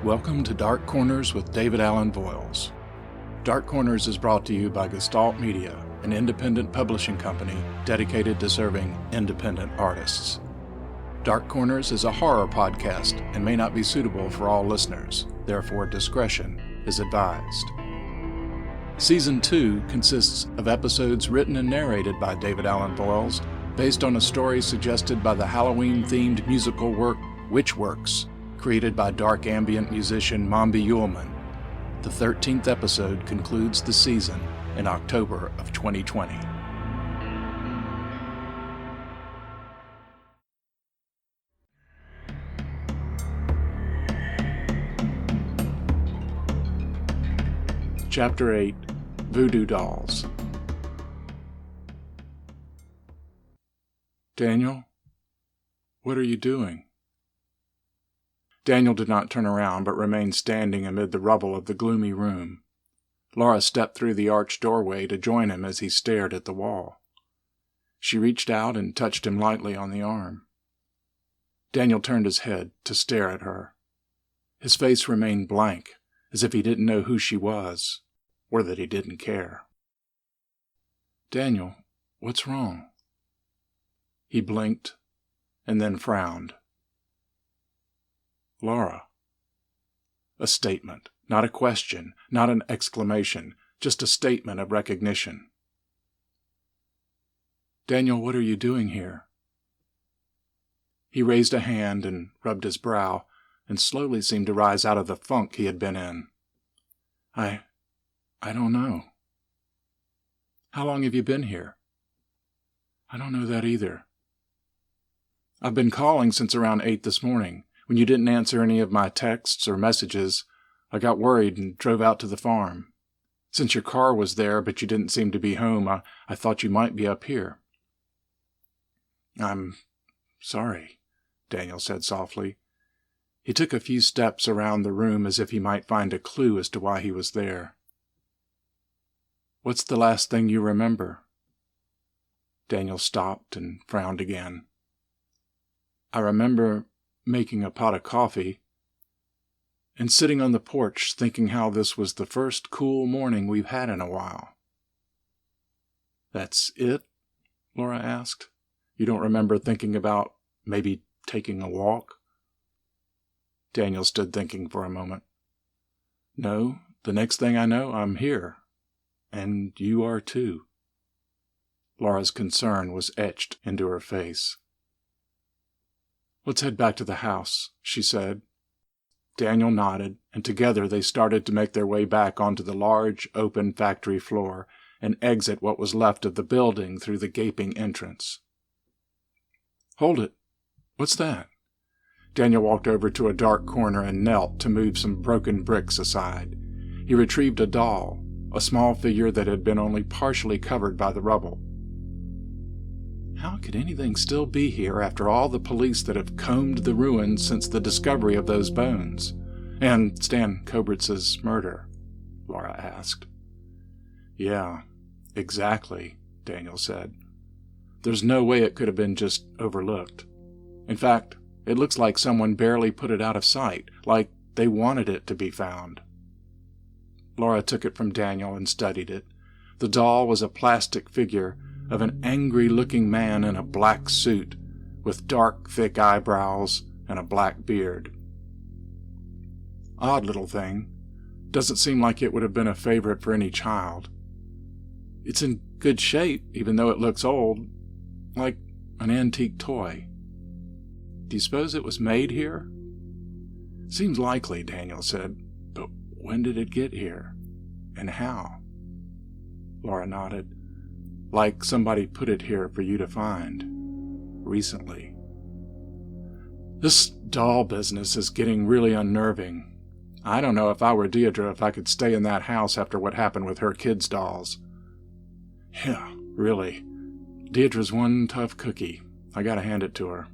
Welcome to Dark Corners with David Allen Voyles. Dark Corners is brought to you by Gestalt Media, an independent publishing company dedicated to serving independent artists. Dark Corners is a horror podcast and may not be suitable for all listeners, therefore discretion is advised. Season 2 consists of episodes written and narrated by David Allen Voyles, based on a story suggested by the Halloween-themed musical work Witchworks, created by dark ambient musician Mombi Yuleman. The 13th episode concludes the season in October of 2020. Chapter 8, Voodoo Dolls. Daniel, what are you doing? Daniel did not turn around, but remained standing amid the rubble of the gloomy room. Laura stepped through the arched doorway to join him as he stared at the wall. She reached out and touched him lightly on the arm. Daniel turned his head to stare at her. His face remained blank, as if he didn't know who she was, or that he didn't care. Daniel, what's wrong? He blinked, and then frowned. Laura. A statement, not a question, not an exclamation, just a statement of recognition. Daniel, what are you doing here? He raised a hand and rubbed his brow, and slowly seemed to rise out of the funk he had been in. I don't know. How long have you been here? I don't know that either. I've been calling since around 8 this morning. When you didn't answer any of my texts or messages, I got worried and drove out to the farm. Since your car was there, but you didn't seem to be home, I thought you might be up here. I'm sorry, Daniel said softly. He took a few steps around the room as if he might find a clue as to why he was there. What's the last thing you remember? Daniel stopped and frowned again. I remember making a pot of coffee, and sitting on the porch thinking how this was the first cool morning we've had in a while. That's it? Laura asked. You don't remember thinking about maybe taking a walk? Daniel stood thinking for a moment. No, the next thing I know, I'm here. And you are too. Laura's concern was etched into her face. Let's head back to the house, she said. Daniel nodded, and together they started to make their way back onto the large, open factory floor and exit what was left of the building through the gaping entrance. Hold it. What's that? Daniel walked over to a dark corner and knelt to move some broken bricks aside. He retrieved a doll, a small figure that had been only partially covered by the rubble. How could anything still be here after all the police that have combed the ruins since the discovery of those bones? And Stan Kobritz's murder? Laura asked. Yeah, exactly, Daniel said. There's no way it could have been just overlooked. In fact, it looks like someone barely put it out of sight, like they wanted it to be found. Laura took it from Daniel and studied it. The doll was a plastic figure of an angry-looking man in a black suit, with dark, thick eyebrows and a black beard. Odd little thing. Doesn't seem like it would have been a favorite for any child. It's in good shape, even though it looks old, like an antique toy. Do you suppose it was made here? Seems likely, Daniel said, but when did it get here? And how? Laura nodded. Like somebody put it here for you to find. Recently. This doll business is getting really unnerving. I don't know if I were Deirdre if I could stay in that house after what happened with her kids' dolls. Yeah, really. Deirdre's one tough cookie. I gotta hand it to her.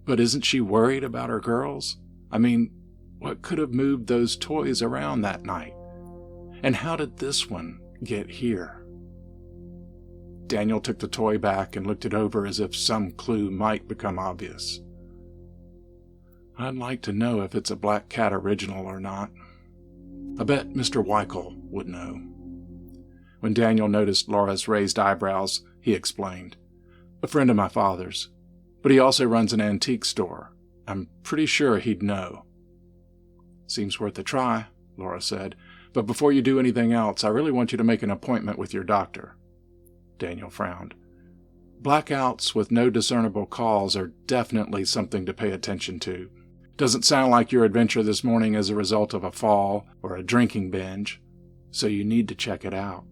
But isn't she worried about her girls? I mean, what could have moved those toys around that night? And how did this one get here? Daniel took the toy back and looked it over as if some clue might become obvious. I'd like to know if it's a Black Cat original or not. I bet Mr. Weichel would know. When Daniel noticed Laura's raised eyebrows, he explained. A friend of my father's, but he also runs an antique store. I'm pretty sure he'd know. Seems worth a try, Laura said, but before you do anything else, I really want you to make an appointment with your doctor. Daniel frowned. Blackouts with no discernible cause are definitely something to pay attention to. Doesn't sound like your adventure this morning is a result of a fall or a drinking binge, so you need to check it out.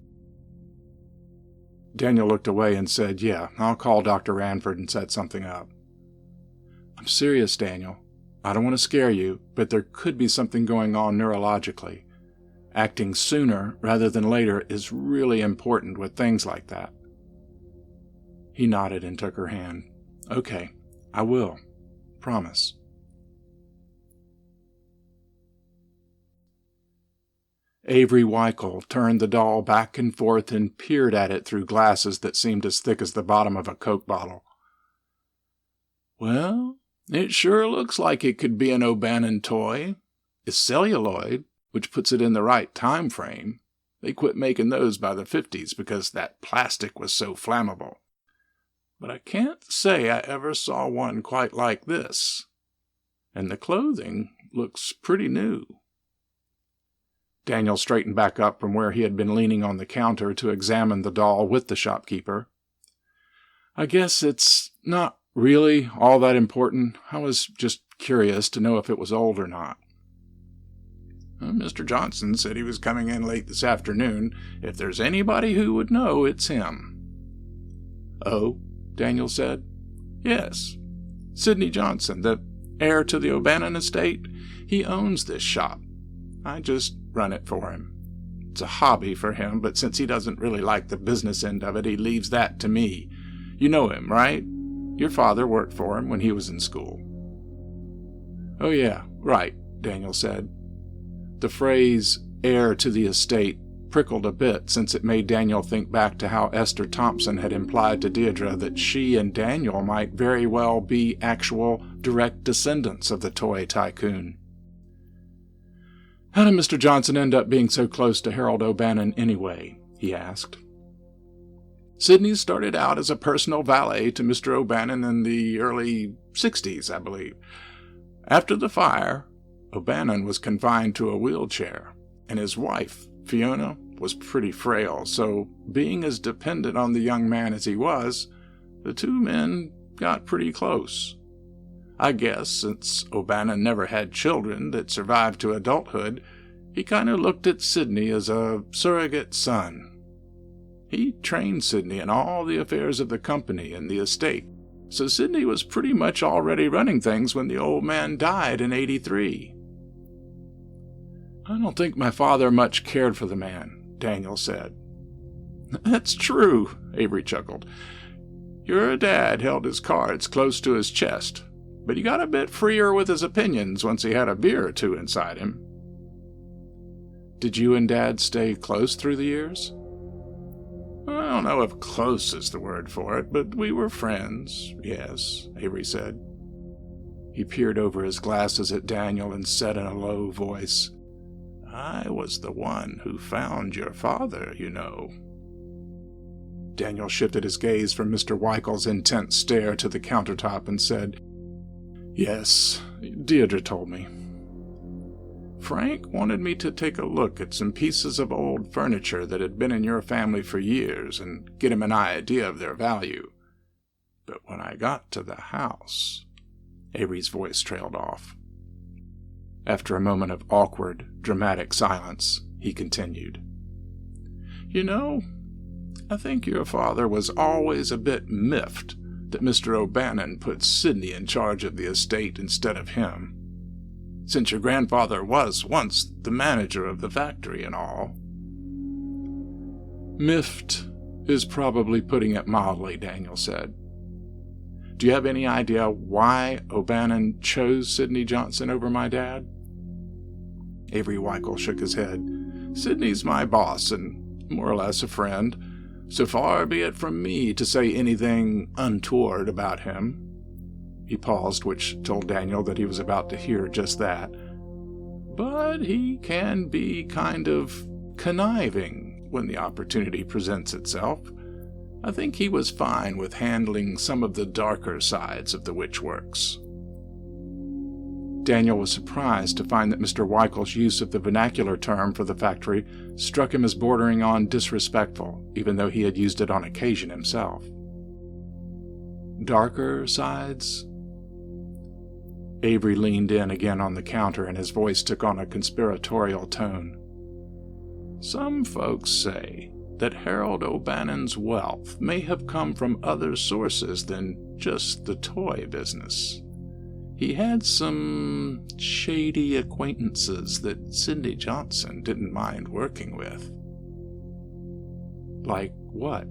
Daniel looked away and said, Yeah, I'll call Dr. Ranford and set something up. I'm serious, Daniel. I don't want to scare you, but there could be something going on neurologically. Acting sooner rather than later is really important with things like that. He nodded and took her hand. Okay, I will. Promise. Avery Weichel turned the doll back and forth and peered at it through glasses that seemed as thick as the bottom of a Coke bottle. Well, it sure looks like it could be an O'Bannon toy. It's celluloid, which puts it in the right time frame. They quit making those by the 50s because that plastic was so flammable. But I can't say I ever saw one quite like this. And the clothing looks pretty new. Daniel straightened back up from where he had been leaning on the counter to examine the doll with the shopkeeper. I guess it's not really all that important. I was just curious to know if it was old or not. Mr. Johnson said he was coming in late this afternoon. If there's anybody who would know, it's him. Oh, Daniel said. Yes. Sidney Johnson, the heir to the O'Bannon estate. He owns this shop. I just run it for him. It's a hobby for him, but since he doesn't really like the business end of it, he leaves that to me. You know him, right? Your father worked for him when he was in school. Oh yeah, right, Daniel said. The phrase, heir to the estate, prickled a bit since it made Daniel think back to how Esther Thompson had implied to Deirdre that she and Daniel might very well be actual direct descendants of the toy tycoon. How did Mr. Johnson end up being so close to Harold O'Bannon anyway? He asked. Sidney started out as a personal valet to Mr. O'Bannon in the early 60s, I believe. After the fire, O'Bannon was confined to a wheelchair, and his wife, Fiona, was pretty frail, so being as dependent on the young man as he was, the two men got pretty close. I guess, since O'Bannon never had children that survived to adulthood, he kind of looked at Sidney as a surrogate son. He trained Sidney in all the affairs of the company and the estate, so Sidney was pretty much already running things when the old man died in '83. I don't think my father much cared for the man, Daniel said. That's true, Avery chuckled. Your dad held his cards close to his chest, but he got a bit freer with his opinions once he had a beer or two inside him. Did you and Dad stay close through the years? I don't know if close is the word for it, but we were friends, yes, Avery said. He peered over his glasses at Daniel and said in a low voice, I was the one who found your father, you know. Daniel shifted his gaze from Mr. Weichel's intense stare to the countertop and said, Yes, Deirdre told me. Frank wanted me to take a look at some pieces of old furniture that had been in your family for years and get him an idea of their value. But when I got to the house, Avery's voice trailed off. After a moment of awkward, dramatic silence, he continued. You know, I think your father was always a bit miffed that Mr. O'Bannon put Sidney in charge of the estate instead of him, since your grandfather was once the manager of the factory and all. Miffed is probably putting it mildly, Daniel said. Do you have any idea why O'Bannon chose Sidney Johnson over my dad? Avery Weichel shook his head. Sidney's my boss and more or less a friend. So far be it from me to say anything untoward about him. He paused, which told Daniel that he was about to hear just that. "But he can be kind of conniving when the opportunity presents itself. I think he was fine with handling some of the darker sides of the witchworks." Daniel was surprised to find that Mr. Weichels' use of the vernacular term for the factory struck him as bordering on disrespectful, even though he had used it on occasion himself. Darker sides? Avery leaned in again on the counter, and his voice took on a conspiratorial tone. "Some folks say that Harold O'Bannon's wealth may have come from other sources than just the toy business. He had some shady acquaintances that Sidney Johnson didn't mind working with." "Like what?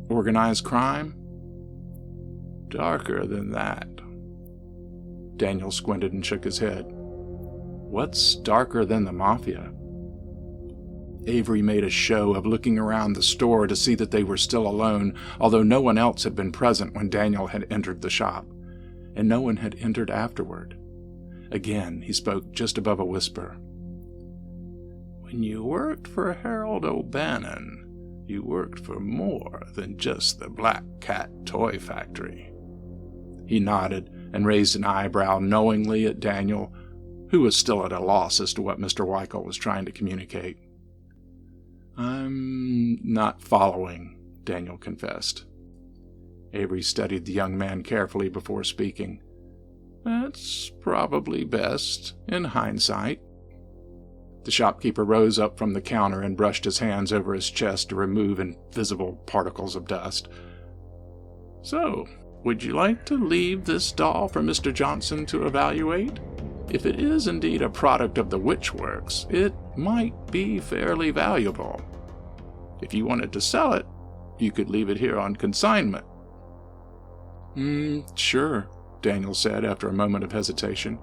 Organized crime?" "Darker than that." Daniel squinted and shook his head. "What's darker than the mafia?" Avery made a show of looking around the store to see that they were still alone, although no one else had been present when Daniel had entered the shop, and no one had entered afterward. Again, he spoke just above a whisper. "When you worked for Harold O'Bannon, you worked for more than just the Black Cat toy factory." He nodded and raised an eyebrow knowingly at Daniel, who was still at a loss as to what Mr. Weichel was trying to communicate. "I'm not following," Daniel confessed. Avery studied the young man carefully before speaking. "That's probably best, in hindsight." The shopkeeper rose up from the counter and brushed his hands over his chest to remove invisible particles of dust. "So, would you like to leave this doll for Mr. Johnson to evaluate? If it is indeed a product of the witchworks, it might be fairly valuable. If you wanted to sell it, you could leave it here on consignment." Sure," Daniel said after a moment of hesitation.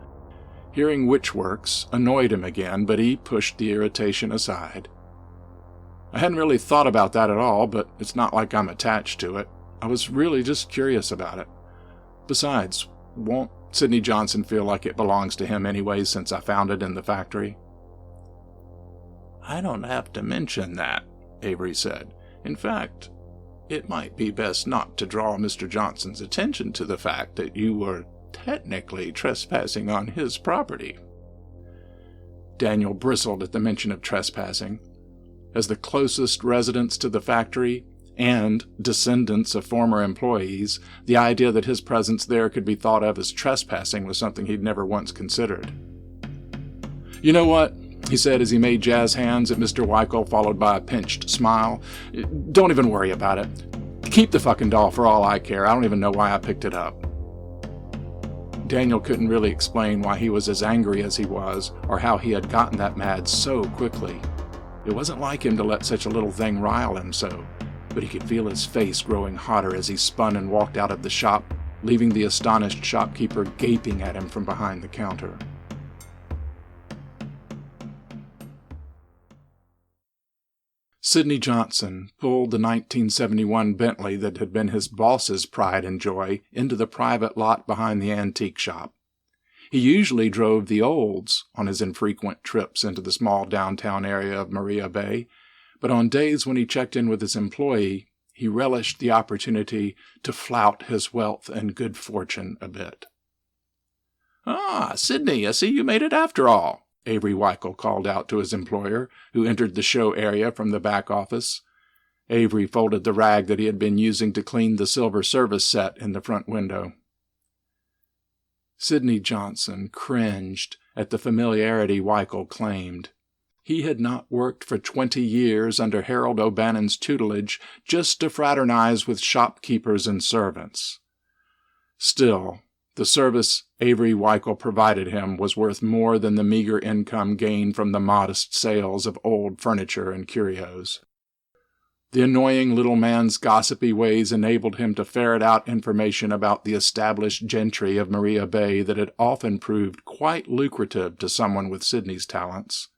Hearing witchworks annoyed him again, but he pushed the irritation aside. "I hadn't really thought about that at all, but it's not like I'm attached to it. I was really just curious about it. Besides, won't Sidney Johnson feel like it belongs to him anyway since I found it in the factory?" "I don't have to mention that," Avery said. "In fact, it might be best not to draw Mr. Johnson's attention to the fact that you were technically trespassing on his property." Daniel bristled at the mention of trespassing. As the closest residents to the factory and descendants of former employees, the idea that his presence there could be thought of as trespassing was something he'd never once considered. "You know what?" he said as he made jazz hands at Mr. Weichel, followed by a pinched smile. "Don't even worry about it. Keep the fucking doll for all I care. I don't even know why I picked it up." Daniel couldn't really explain why he was as angry as he was, or how he had gotten that mad so quickly. It wasn't like him to let such a little thing rile him so, but he could feel his face growing hotter as he spun and walked out of the shop, leaving the astonished shopkeeper gaping at him from behind the counter. Sidney Johnson pulled the 1971 Bentley that had been his boss's pride and joy into the private lot behind the antique shop. He usually drove the Olds on his infrequent trips into the small downtown area of Maria Bay, but on days when he checked in with his employee, he relished the opportunity to flout his wealth and good fortune a bit. "Ah, Sidney, I see you made it after all," Avery Weichel called out to his employer, who entered the show area from the back office. Avery folded the rag that he had been using to clean the silver service set in the front window. Sidney Johnson cringed at the familiarity Weichel claimed. He had not worked for 20 years under Harold O'Bannon's tutelage just to fraternize with shopkeepers and servants. Still, the service Avery Weichel provided him was worth more than the meager income gained from the modest sales of old furniture and curios. The annoying little man's gossipy ways enabled him to ferret out information about the established gentry of Maria Bay that had often proved quite lucrative to someone with Sidney's talents.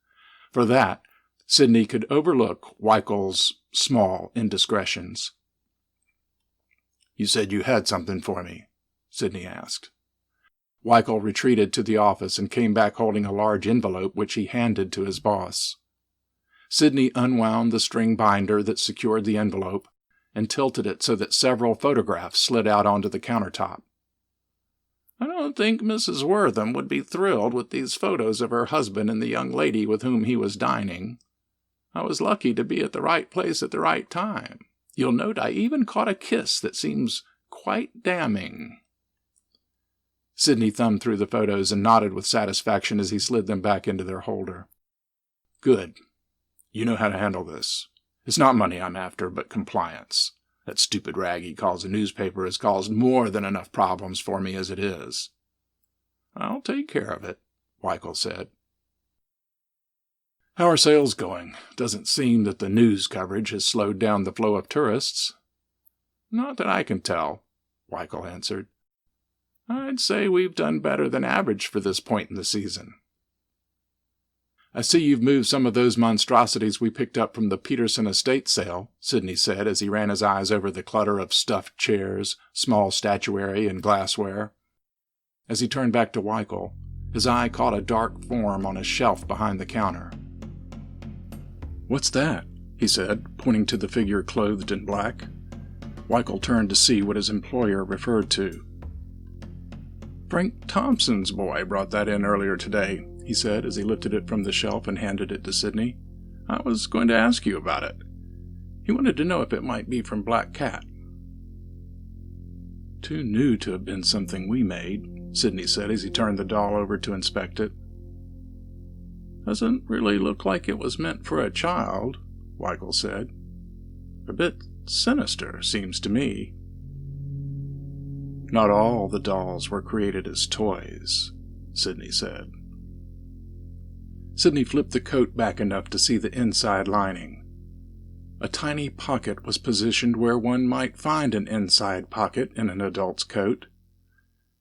For that, Sidney could overlook Weichel's small indiscretions. "You said you had something for me," Sidney asked. Weichel retreated to the office and came back holding a large envelope which he handed to his boss. Sidney unwound the string binder that secured the envelope and tilted it so that several photographs slid out onto the countertop. "I don't think Mrs. Wortham would be thrilled with these photos of her husband and the young lady with whom he was dining. I was lucky to be at the right place at the right time. You'll note I even caught a kiss that seems quite damning." Sidney thumbed through the photos and nodded with satisfaction as he slid them back into their holder. "Good. You know how to handle this. It's not money I'm after, but compliance. That stupid rag he calls a newspaper has caused more than enough problems for me as it is." "I'll take care of it," Weichel said. "How are sales going? Doesn't seem that the news coverage has slowed down the flow of tourists." "Not that I can tell," Weichel answered. "I'd say we've done better than average for this point in the season." "I see you've moved some of those monstrosities we picked up from the Peterson estate sale," Sidney said as he ran his eyes over the clutter of stuffed chairs, small statuary, and glassware. As he turned back to Weichel, his eye caught a dark form on a shelf behind the counter. "What's that?" he said, pointing to the figure clothed in black. Weichel turned to see what his employer referred to. "Frank Thompson's boy brought that in earlier today," he said as he lifted it from the shelf and handed it to Sidney. "I was going to ask you about it. He wanted to know if it might be from Black Cat." "Too new to have been something we made," Sidney said as he turned the doll over to inspect it. "Doesn't really look like it was meant for a child," Weichel said. "A bit sinister, seems to me." "Not all the dolls were created as toys," Sidney said. Sidney flipped the coat back enough to see the inside lining. A tiny pocket was positioned where one might find an inside pocket in an adult's coat.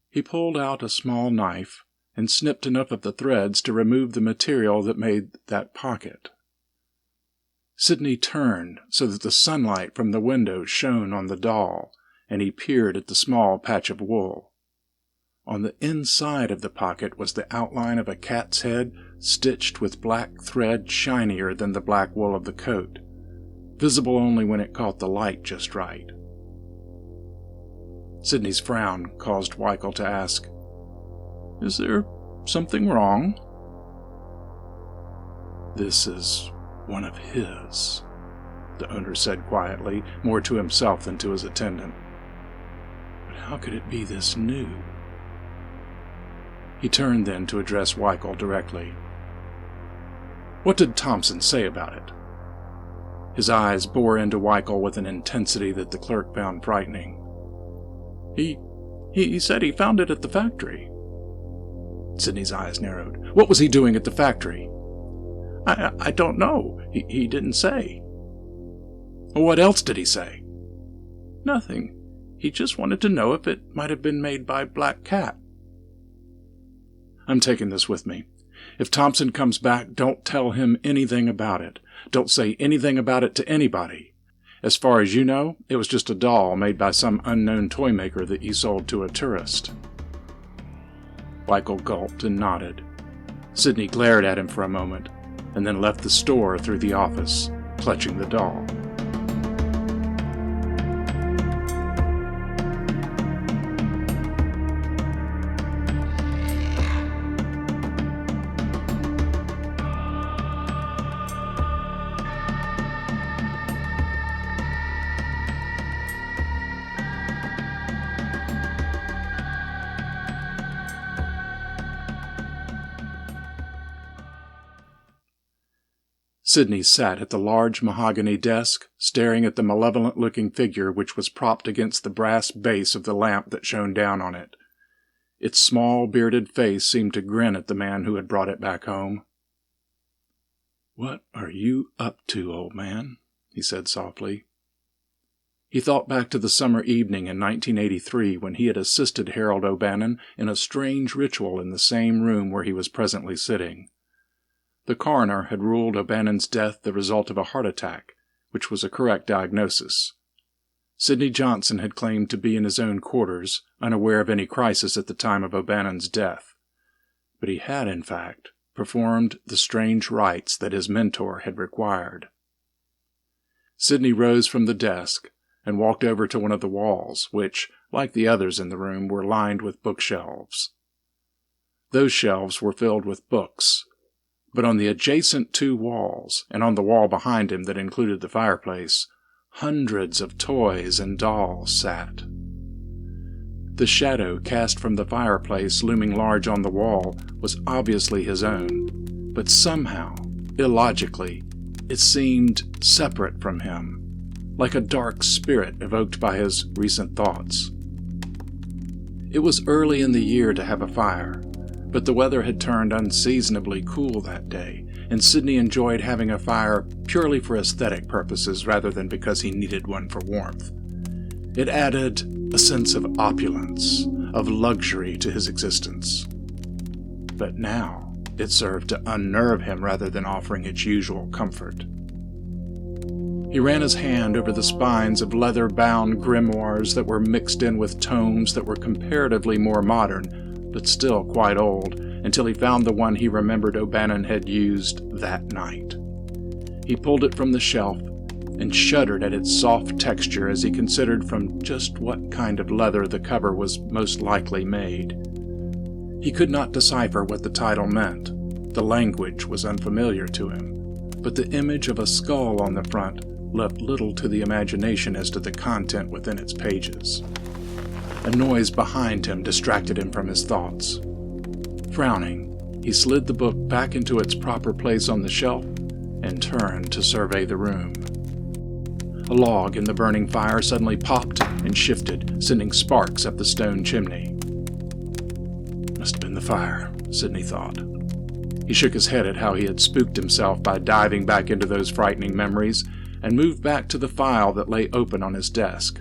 He pulled out a small knife and snipped enough of the threads to remove the material that made that pocket. Sidney turned so that the sunlight from the window shone on the doll, and he peered at the small patch of wool. On the inside of the pocket was the outline of a cat's head stitched with black thread shinier than the black wool of the coat, visible only when it caught the light just right. Sidney's frown caused Weichel to ask, "Is there something wrong?" "This is one of his," the owner said quietly, more to himself than to his attendant. "But how could it be this new?" He turned then to address Weichel directly. "What did Thompson say about it?" His eyes bore into Weichel with an intensity that the clerk found frightening. He said he found it at the factory." Sidney's eyes narrowed. "What was he doing at the factory?" I don't know. He didn't say." "What else did he say?" "Nothing. He just wanted to know if it might have been made by Black Cat." "I'm taking this with me. If Thompson comes back, don't tell him anything about it. Don't say anything about it to anybody. As far as you know, it was just a doll made by some unknown toy maker that you sold to a tourist." Weichel gulped and nodded. Sidney glared at him for a moment, and then left the store through the office, clutching the doll. Sidney sat at the large mahogany desk, staring at the malevolent-looking figure which was propped against the brass base of the lamp that shone down on it. Its small, bearded face seemed to grin at the man who had brought it back home. "What are you up to, old man?" he said softly. He thought back to the summer evening in 1983 when he had assisted Harold O'Bannon in a strange ritual in the same room where he was presently sitting. The coroner had ruled O'Bannon's death the result of a heart attack, which was a correct diagnosis. Sidney Johnson had claimed to be in his own quarters, unaware of any crisis at the time of O'Bannon's death. But he had, in fact, performed the strange rites that his mentor had required. Sidney rose from the desk and walked over to one of the walls, which, like the others in the room, were lined with bookshelves. Those shelves were filled with books, but on the adjacent two walls, and on the wall behind him that included the fireplace, hundreds of toys and dolls sat. The shadow cast from the fireplace looming large on the wall was obviously his own, but somehow, illogically, it seemed separate from him, like a dark spirit evoked by his recent thoughts. It was early in the year to have a fire, but the weather had turned unseasonably cool that day, and Sidney enjoyed having a fire purely for aesthetic purposes rather than because he needed one for warmth. It added a sense of opulence, of luxury to his existence. But now it served to unnerve him rather than offering its usual comfort. He ran his hand over the spines of leather-bound grimoires that were mixed in with tomes that were comparatively more modern, but still quite old, until he found the one he remembered O'Bannon had used that night. He pulled it from the shelf and shuddered at its soft texture as he considered from just what kind of leather the cover was most likely made. He could not decipher what the title meant. The language was unfamiliar to him, but the image of a skull on the front left little to the imagination as to the content within its pages. A noise behind him distracted him from his thoughts. Frowning, he slid the book back into its proper place on the shelf and turned to survey the room. A log in the burning fire suddenly popped and shifted, sending sparks up the stone chimney. Must have been the fire, Sidney thought. He shook his head at how he had spooked himself by diving back into those frightening memories and moved back to the file that lay open on his desk.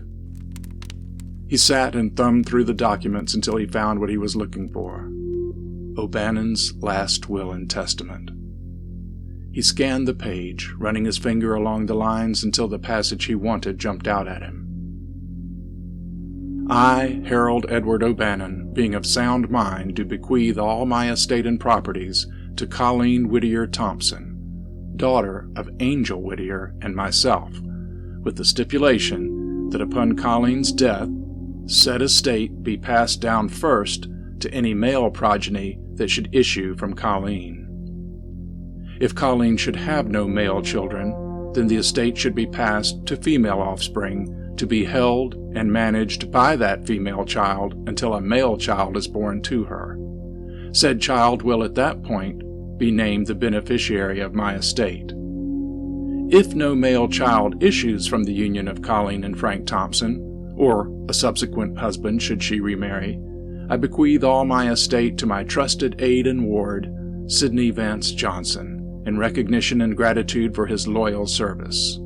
He sat and thumbed through the documents until he found what he was looking for. O'Bannon's last will and testament. He scanned the page, running his finger along the lines until the passage he wanted jumped out at him. I, Harold Edward O'Bannon, being of sound mind, do bequeath all my estate and properties to Colleen Whittier Thompson, daughter of Angel Whittier and myself, with the stipulation that upon Colleen's death, said estate be passed down first to any male progeny that should issue from Colleen. If Colleen should have no male children, then the estate should be passed to female offspring to be held and managed by that female child until a male child is born to her. Said child will at that point be named the beneficiary of my estate. If no male child issues from the union of Colleen and Frank Thompson, or a subsequent husband should she remarry, I bequeath all my estate to my trusted aide and ward, Sidney Vance Johnson, in recognition and gratitude for his loyal service.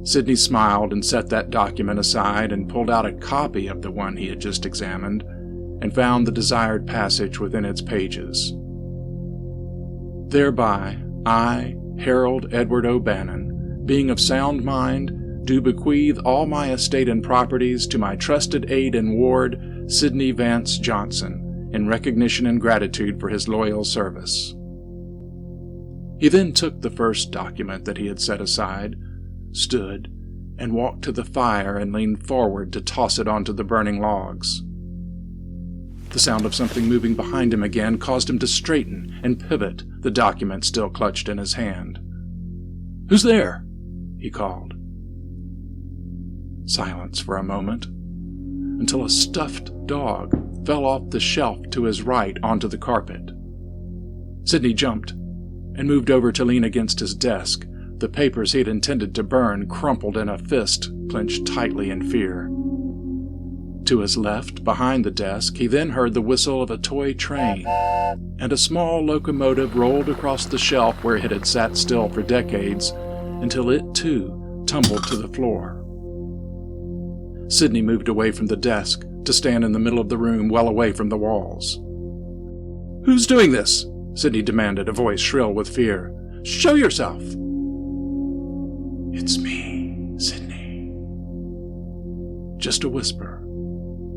Sidney smiled and set that document aside and pulled out a copy of the one he had just examined and found the desired passage within its pages. Thereby, I, Harold Edward O'Bannon, being of sound mind, do bequeath all my estate and properties to my trusted aide and ward, Sidney Vance Johnson, in recognition and gratitude for his loyal service. He then took the first document that he had set aside, stood, and walked to the fire and leaned forward to toss it onto the burning logs. The sound of something moving behind him again caused him to straighten and pivot, the document still clutched in his hand. "Who's there?" he called. Silence for a moment, until a stuffed dog fell off the shelf to his right onto the carpet. Sidney jumped and moved over to lean against his desk, the papers he had intended to burn crumpled in a fist clenched tightly in fear. To his left, behind the desk, he then heard the whistle of a toy train, and a small locomotive rolled across the shelf where it had sat still for decades, until it, too, tumbled to the floor. Sidney moved away from the desk to stand in the middle of the room, well away from the walls. "Who's doing this?" Sidney demanded, a voice shrill with fear. "Show yourself!" "It's me, Sidney," just a whisper,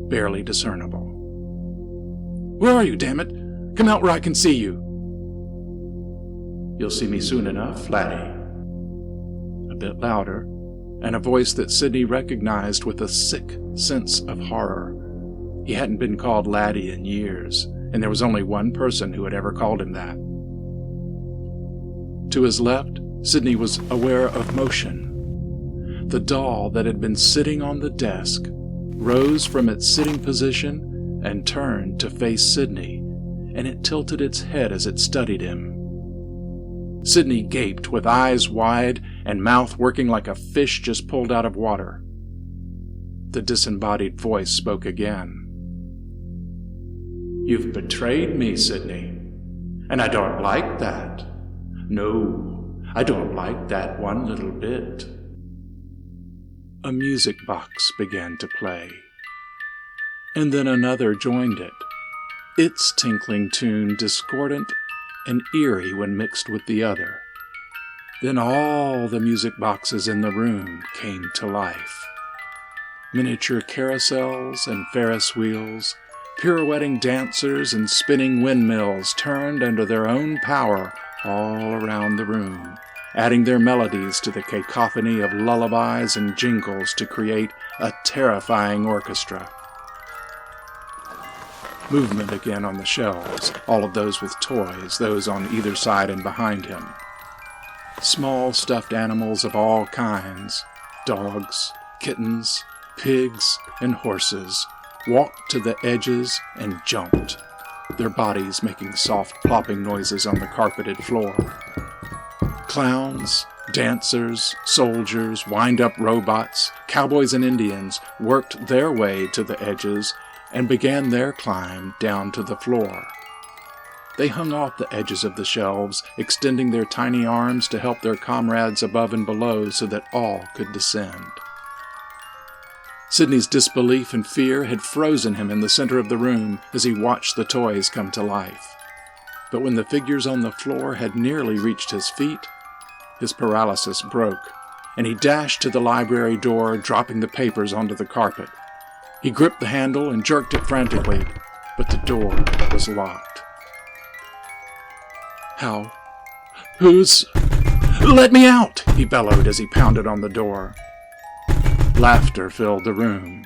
barely discernible. "Where are you, damn it? Come out where I can see you." "You'll see me soon enough, laddie." A bit louder, and a voice that Sidney recognized with a sick sense of horror. He hadn't been called laddie in years, and there was only one person who had ever called him that. To his left, Sidney was aware of motion. The doll that had been sitting on the desk rose from its sitting position and turned to face Sidney, and it tilted its head as it studied him. Sidney gaped with eyes wide and mouth working like a fish just pulled out of water. The disembodied voice spoke again. "You've betrayed me, Sidney, and I don't like that. No, I don't like that one little bit." A music box began to play, and then another joined it, its tinkling tune discordant and eerie when mixed with the other. Then all the music boxes in the room came to life. Miniature carousels and Ferris wheels, pirouetting dancers and spinning windmills turned under their own power all around the room, adding their melodies to the cacophony of lullabies and jingles to create a terrifying orchestra. Movement again on the shelves, all of those with toys, those on either side and behind him. Small stuffed animals of all kinds, dogs, kittens, pigs, and horses, walked to the edges and jumped, their bodies making soft plopping noises on the carpeted floor. Clowns, dancers, soldiers, wind-up robots, cowboys and Indians worked their way to the edges and began their climb down to the floor. They hung off the edges of the shelves, extending their tiny arms to help their comrades above and below so that all could descend. Sidney's disbelief and fear had frozen him in the center of the room as he watched the toys come to life. But when the figures on the floor had nearly reached his feet, his paralysis broke, and he dashed to the library door, dropping the papers onto the carpet. He gripped the handle and jerked it frantically, but the door was locked. "How? Who's... Let me out!" he bellowed as he pounded on the door. Laughter filled the room.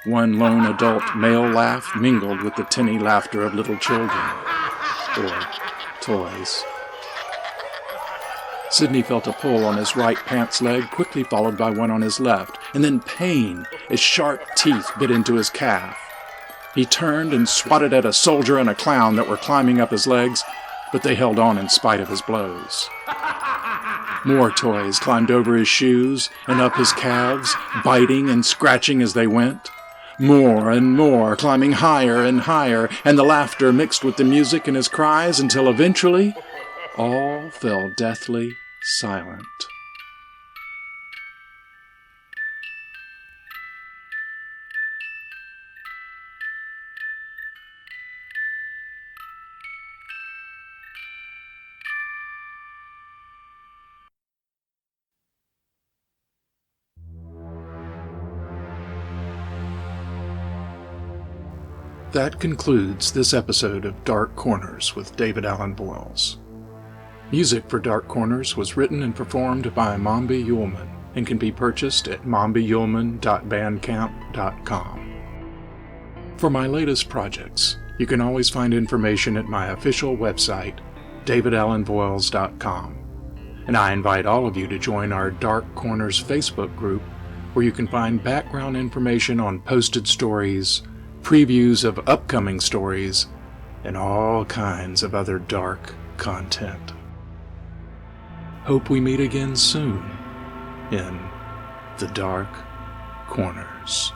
One lone adult male laugh mingled with the tinny laughter of little children, or toys. Sidney felt a pull on his right pants leg, quickly followed by one on his left, and then pain as sharp teeth bit into his calf. He turned and swatted at a soldier and a clown that were climbing up his legs, but they held on in spite of his blows. More toys climbed over his shoes and up his calves, biting and scratching as they went. More and more, climbing higher and higher, and the laughter mixed with the music and his cries until eventually all fell deathly silent. That concludes this episode of Dark Corners with David Allen Voyles. Music for Dark Corners was written and performed by Mombi Yuleman and can be purchased at mombiyuleman.bandcamp.com. For my latest projects, you can always find information at my official website, davidallenvoyles.com. And I invite all of you to join our Dark Corners Facebook group, where you can find background information on posted stories, previews of upcoming stories, and all kinds of other dark content. Hope we meet again soon in the Dark Corners.